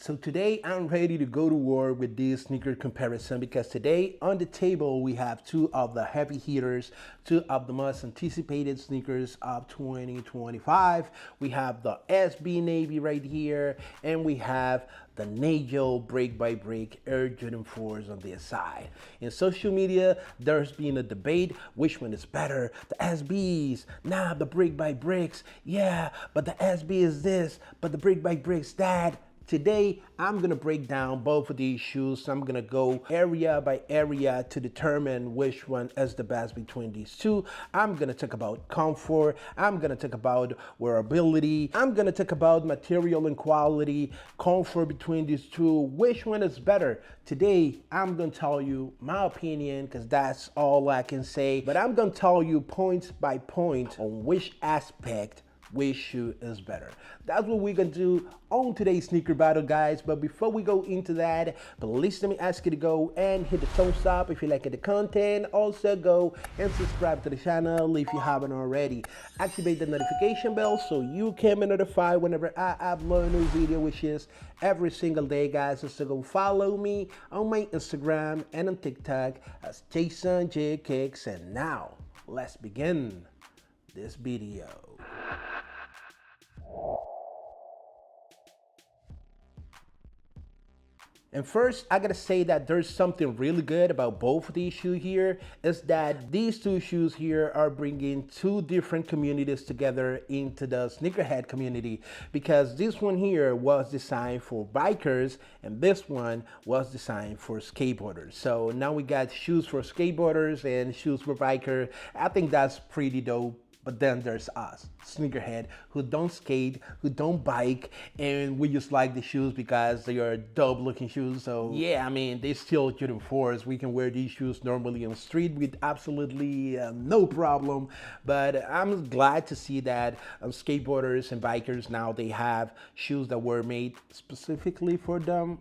So today I'm ready to go to war with this sneaker comparison because today on the table we have two of the heavy hitters, two of the most anticipated sneakers of 2025. We have the SB Navy right here and we have the Nagel Brick by Brick Air Jordan 4s on this side. In social media, there's been a debate which one is better, the SBs, nah, the Brick by Bricks, yeah, but the SB is this, but the Brick by Bricks that. Today, I'm gonna break down both of these shoes. I'm gonna go area by area to determine which one is the best between these two. I'm gonna talk about comfort. I'm gonna talk about wearability. I'm gonna talk about material and quality, comfort between these two. Which one is better? Today, I'm gonna tell you my opinion because that's all I can say. But I'm gonna tell you point by point on which aspect which shoe is better. That's what we're gonna do on today's sneaker battle, guys. But before we go into that, please let me ask you to go and hit the thumbs up if you like the content. Also go and subscribe to the channel if you haven't already. Activate the notification bell so you can be notified whenever I upload a new video, which is every single day, guys. Also go follow me on my Instagram and on TikTok as Jason J Kicks. And now let's begin this video. And first, I gotta say that there's something really good about both of these shoes here, is that these two shoes here are bringing two different communities together into the sneakerhead community, because this one here was designed for bikers and this one was designed for skateboarders. So now we got shoes for skateboarders and shoes for bikers. I think that's pretty dope. But then there's us, sneakerhead, who don't skate, who don't bike, and we just like the shoes because they are dope looking shoes. So yeah, I mean, they still Jordan 4s. We can wear these shoes normally on the street with absolutely no problem. But I'm glad to see that skateboarders and bikers now, they have shoes that were made specifically for them.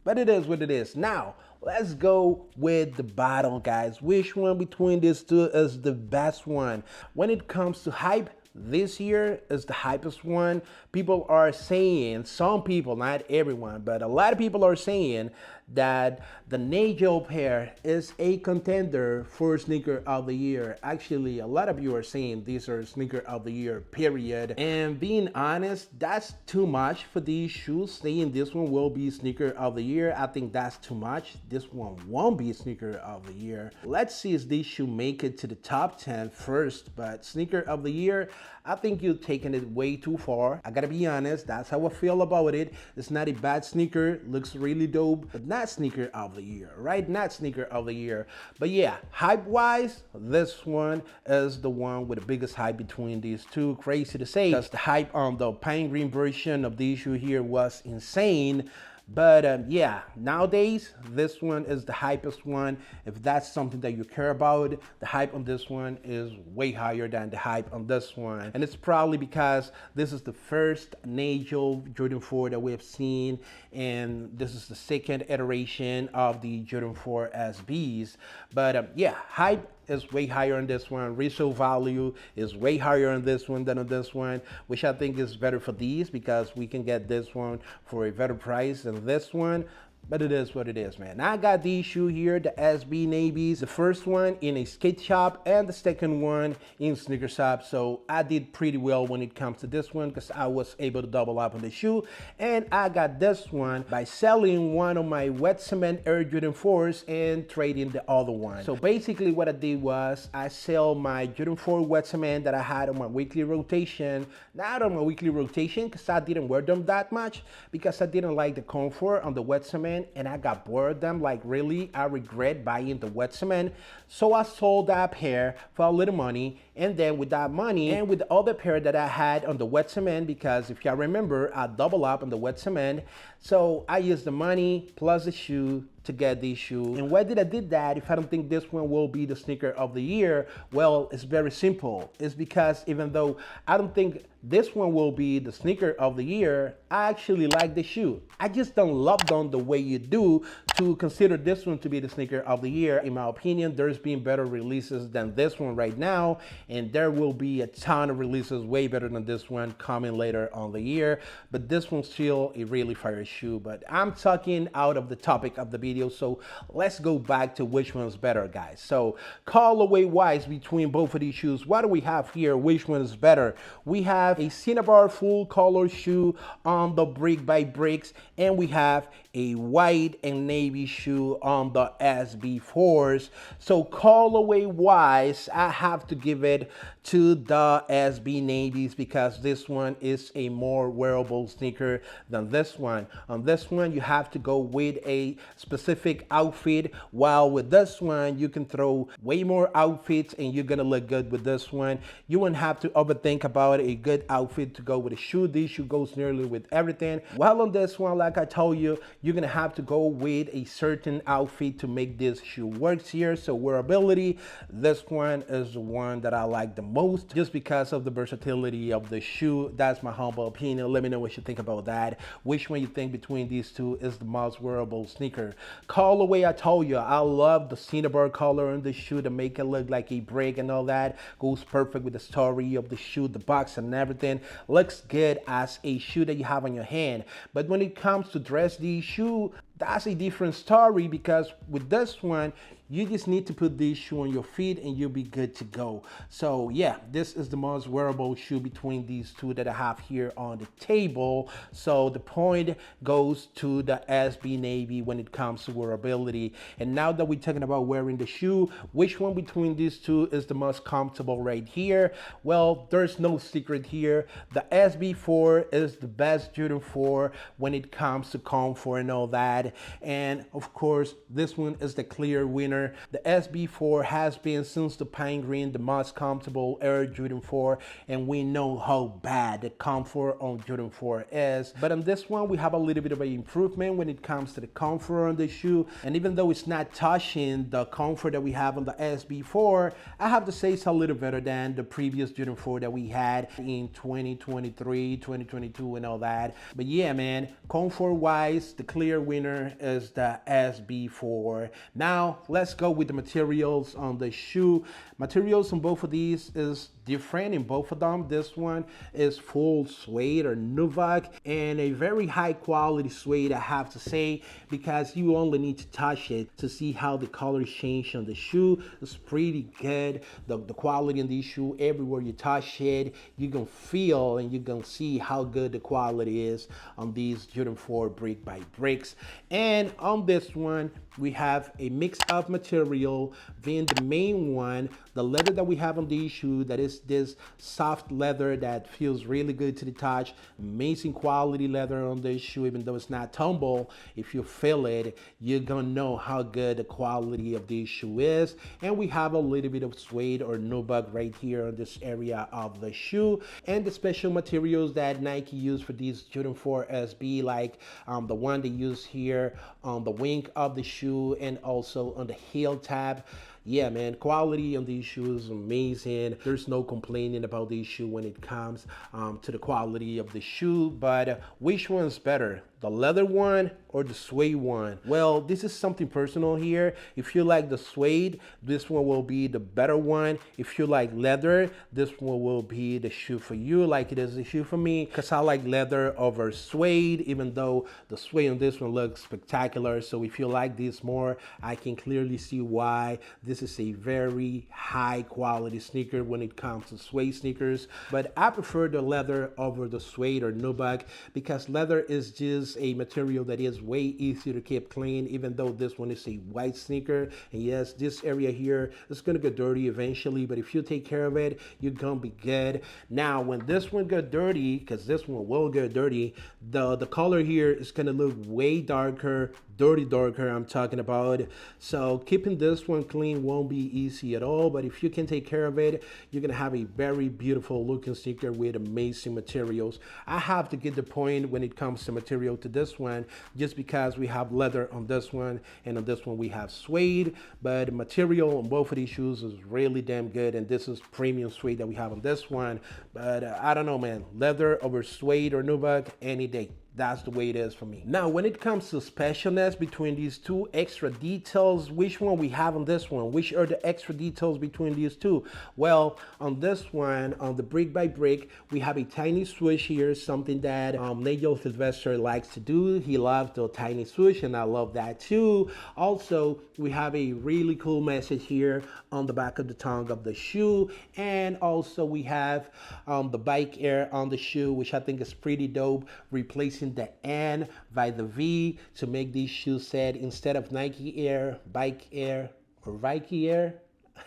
But it is what it is. Now, let's go with the battle, guys. Which one between these two is the best one? When it comes to hype, this year is the hypest one. People are saying, some people, not everyone, but a lot of people are saying that the Nagel pair is a contender for sneaker of the year. Actually, a lot of you are saying these are sneaker of the year, period. And being honest, that's too much for these shoes. Saying this one will be sneaker of the year, I think that's too much. This one won't be sneaker of the year. Let's see if these shoes make it to the top 10 first. But sneaker of the year, I think you're taking it way too far. I gotta be honest, that's how I feel about it. It's not a bad sneaker, looks really dope, but not sneaker of the year, right? Not sneaker of the year. But yeah, hype wise, this one is the one with the biggest hype between these two. Crazy to say, because the hype on the pine green version of the issue here was insane. But yeah, nowadays, this one is the hypest one. If that's something that you care about, the hype on this one is way higher than the hype on this one. And it's probably because this is the first Nagel Jordan 4 that we have seen, and this is the second iteration of the Jordan 4 SBs. But yeah, hype is way higher on this one. Resale value is way higher on this one than on this one, which I think is better for these because we can get this one for a better price than this one. But it is what it is, man. I got these shoes here, the SB Navies. The first one in a skate shop and the second one in sneaker shop. So I did pretty well when it comes to this one because I was able to double up on the shoe. And I got this one by selling one of my wet cement Air Jordan 4s and trading the other one. So basically what I did was I sell my Jordan 4 wet cement that I had on my weekly rotation. Not on my weekly rotation because I didn't wear them that much, because I didn't like the comfort on the wet cement and I got bored of them. Like, really, I regret buying the wet cement. So I sold that pair for a little money, and then with that money and with the other pair that I had on the wet cement, because if y'all remember, I double up on the wet cement, so I used the money plus the shoe to get these shoes. And why did I did that if I don't think this one will be the sneaker of the year? Well, it's very simple. It's because even though I don't think this one will be the sneaker of the year, I actually like the shoe. I just don't love them the way you do to consider this one to be the sneaker of the year. In my opinion, there's been better releases than this one right now. and there will be a ton of releases way better than this one coming later on the year, but this one's still a really fire shoe. But I'm talking out of the topic of the video, so let's go back to which one's better, guys. So colorway wise between both of these shoes, what do we have here? Which one is better? We have a Cinnabar full color shoe on the Brick by Bricks, and we have a white and navy shoe on the SB4s. So colorway wise, I have to give it to the SB navies because this one is a more wearable sneaker than this one. On this one, you have to go with a specific outfit, while with this one, you can throw way more outfits and you're gonna look good with this one. You won't have to overthink about a good outfit to go with a shoe. This shoe goes nearly with everything. While on this one, like I told you, you're gonna have to go with a certain outfit to make this shoe work here. So wearability, this one is the one that I like the most just because of the versatility of the shoe. That's my humble opinion. Let me know what you think about that. Which one you think between these two is the most wearable sneaker? Colorway, I told you, I love the Cinnabar color on the shoe to make it look like a brick and all that. Goes perfect with the story of the shoe, the box and everything. Looks good as a shoe that you have on your hand. But when it comes to dress these shoe, that's a different story because with this one, you just need to put this shoe on your feet and you'll be good to go. So yeah, this is the most wearable shoe between these two that I have here on the table. So the point goes to the SB Navy when it comes to wearability. And now that we're talking about wearing the shoe, which one between these two is the most comfortable right here? Well, there's no secret here. The SB4 is the best Jordan 4 when it comes to comfort and all that. And of course, this one is the clear winner. The SB4 has been since the Pine Green the most comfortable Air Jordan 4, and we know how bad the comfort on Jordan 4 is. But on this one, we have a little bit of an improvement when it comes to the comfort on the shoe. And even though it's not touching the comfort that we have on the SB4, I have to say it's a little better than the previous Jordan 4 that we had in 2023, 2022, and all that. But yeah, man, comfort-wise, the clear winner is the SB4. Now, let's go with the materials on the shoe. Materials on both of these is different in both of them. This one is full suede or nubuck and a very high quality suede, I have to say, because you only need to touch it to see how the color change on the shoe. It's pretty good. The quality in these shoe, everywhere you touch it, you can feel and you can see how good the quality is on these Jordan 4 Brick by Bricks. And on this one, we have a mix of material. Then the main one, the leather that we have on these shoes, that is this soft leather that feels really good to the touch. Amazing quality leather on this shoe, even though it's not tumble. If you feel it, you're gonna know how good the quality of this shoe is. And we have a little bit of suede or nubuck right here on this area of the shoe. And the special materials that Nike used for these Jordan 4 SB, like the one they use here on the wing of the shoe and also on the heel tab. Yeah, man, quality on these shoes is amazing. There's no complaining about these shoes when it comes to the quality of the shoe. But which one's better? The leather one or the suede one? Well, this is something personal here. If you like the suede, this one will be the better one. If you like leather, this one will be the shoe for you, like it is the shoe for me, because I like leather over suede, even though the suede on this one looks spectacular. So if you like this more, I can clearly see why this is a very high quality sneaker when it comes to suede sneakers. But I prefer the leather over the suede or nubuck because leather is just a material that is way easier to keep clean, even though this one is a white sneaker. And yes, this area here is gonna get dirty eventually, but if you take care of it, you're gonna be good. Now, when this one get dirty, because this one will get dirty, the color here is gonna look way darker, darker I'm talking about. So keeping this one clean won't be easy at all, but if you can take care of it, you're gonna have a very beautiful looking sneaker with amazing materials. I have to get the point when it comes to material to this one, just because we have leather on this one and on this one we have suede, but the material on both of these shoes is really damn good, and this is premium suede that we have on this one. But I don't know, man, leather over suede or nubuck any day. That's the way it is for me. Now, when it comes to specialness between these two extra details, which one we have on this one? Which are the extra details between these two? Well, on this one, on the brick by brick, we have a tiny swoosh here, something that Nigel Sylvester likes to do. He loves the tiny swoosh, and I love that too. Also, we have a really cool message here on the back of the tongue of the shoe, and also we have the bike air on the shoe, which I think is pretty dope, replacing the N by the V to make these shoes said instead of Nike Air, Bike Air, or Vikey Air.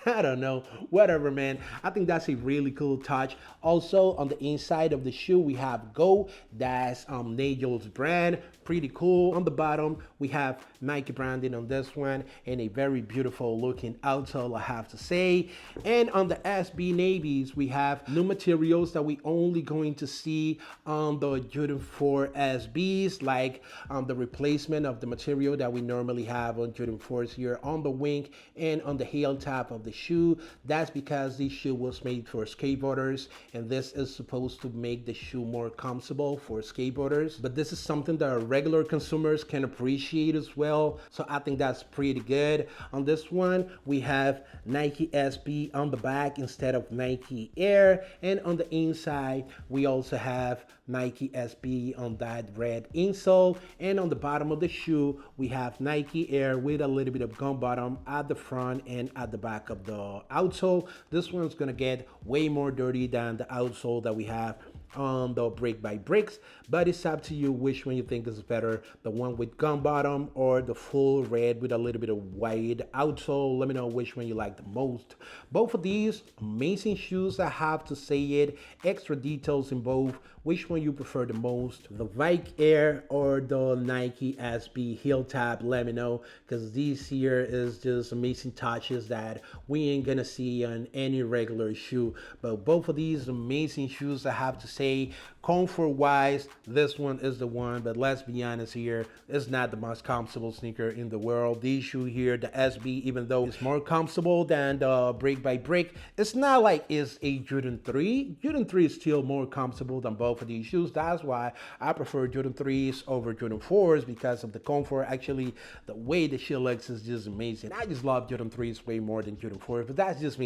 I don't know, whatever, man. I think that's a really cool touch. Also, on the inside of the shoe, we have Go. That's Nigel's brand. Pretty cool. On the bottom, we have Nike branding on this one, and a very beautiful looking outsole, I have to say. And on the SB Navies, we have new materials that we only going to see on the Jordan 4 SBs, like the replacement of the material that we normally have on Jordan 4s here on the wing and on the heel top of the shoe. That's because this shoe was made for skateboarders, and this is supposed to make the shoe more comfortable for skateboarders. But this is something that regular consumers can appreciate as well, so I think that's pretty good. On this one, we have Nike SB on the back instead of Nike Air, and on the inside, we also have Nike SB on that red insole, and on the bottom of the shoe, we have Nike Air with a little bit of gum bottom at the front and at the back of the outsole. This one's gonna get way more dirty than the outsole that we have on the brick by bricks, but it's up to you which one you think is better, the one with gum bottom or the full red with a little bit of white outsole. Let me know which one you like the most. Both of these amazing shoes, I have to say it. Extra details in both. Which one you prefer the most, the Vike Air or the Nike SB heel top? Let me know, because this here is just amazing touches that we ain't gonna see on any regular shoe. But both of these amazing shoes, I have to say, comfort wise, this one is the one. But let's be honest here, it's not the most comfortable sneaker in the world. These shoe here, the SB, even though it's more comfortable than the brick by brick, it's not like it's a Jordan 3. Jordan 3 is still more comfortable than both of these shoes. That's why I prefer Jordan 3s over Jordan 4s, because of the comfort. Actually, the way the shoe looks is just amazing. I just love Jordan 3s way more than Jordan 4s, but that's just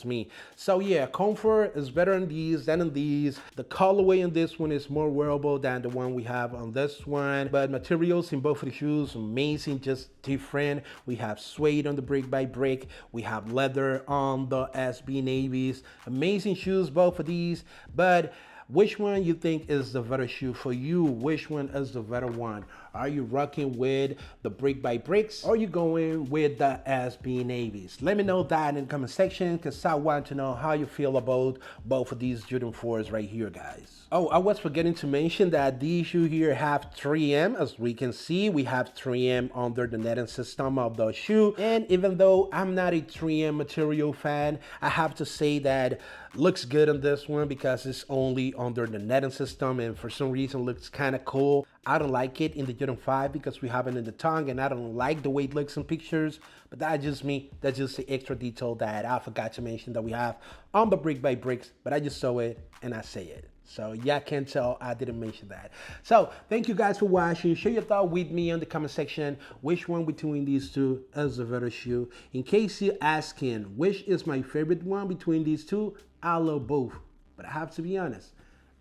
me. So yeah, comfort is better in these than in these. The colorway in this one is more wearable than the one we have on this one, but materials in both of the shoes amazing, just different. We have suede on the brick by brick, we have leather on the SB Navies. Amazing shoes, both of these. But which one you think is the better shoe for you? Which one is the better one? Are you rocking with the brick by bricks, or are you going with the SB Navies? Let me know that in the comment section, because I want to know how you feel about both of these Jordan 4s right here, guys. Oh, I was forgetting to mention that these shoes here have 3M. As we can see, we have 3M under the netting system of the shoe. And even though I'm not a 3M material fan, I have to say that looks good on this one because it's only under the netting system, and for some reason looks kind of cool. I don't like it in the Jordan 5 because we have it in the tongue, and I don't like the way it looks in pictures, but that's just me. That's just the extra detail that I forgot to mention that we have on the brick by bricks, but I just saw it and I say it. So y'all can't tell I didn't mention that. So thank you guys for watching. Share your thought with me in the comment section. Which one between these two is the better shoe? In case you're asking which is my favorite one between these two, I love both, but I have to be honest,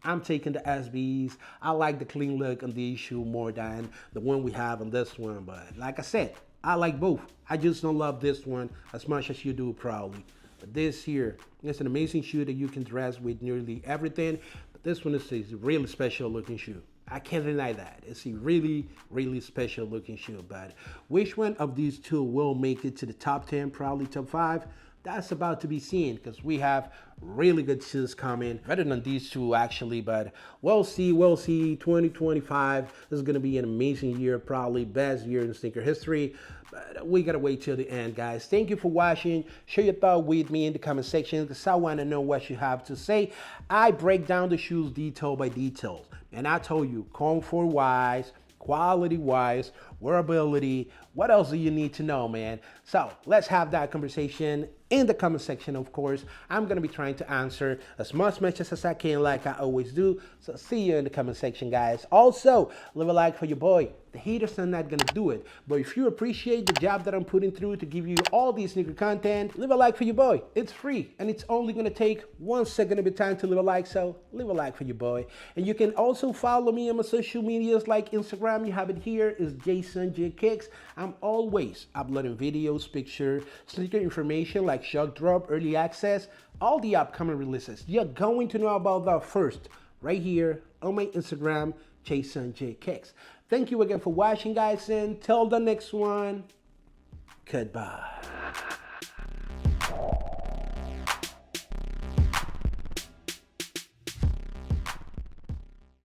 I'm taking the SBs. I like the clean look on these shoe more than the one we have on this one. But like I said, I like both. I just don't love this one as much as you do probably. But this here, it's an amazing shoe that you can dress with nearly everything. But this one is a really special looking shoe. I can't deny that. It's a really, really special looking shoe. But which one of these two will make it to the top 10, probably top 5? That's about to be seen, because we have really good shoes coming, better than these two actually, but we'll see. 2025 is going to be an amazing year, probably best year in sneaker history, but we gotta wait till the end, guys. Thank you for watching. Share your thought with me in the comment section, because I want to know what you have to say. I break down the shoes detail by detail, and I told you comfort wise, quality wise, wearability, what else do you need to know, man? So let's have that conversation in the comment section. Of course, I'm gonna be trying to answer as much messages as I can, like I always do. So see you in the comment section, guys. Also, leave a like for your boy. The haters are not gonna do it, but if you appreciate the job that I'm putting through to give you all these sneaker content, leave a like for your boy. It's free, and it's only gonna take 1 second of your time to leave a like, so leave a like for your boy. And you can also follow me on my social medias like Instagram. You have it here, is Jason J Kicks. I'm always uploading videos, pictures, sneaker information like shock drop, early access, all the upcoming releases. You're going to know about that first right here on my Instagram, Jason J Kicks. Thank you again for watching, guys, and till the next one, goodbye.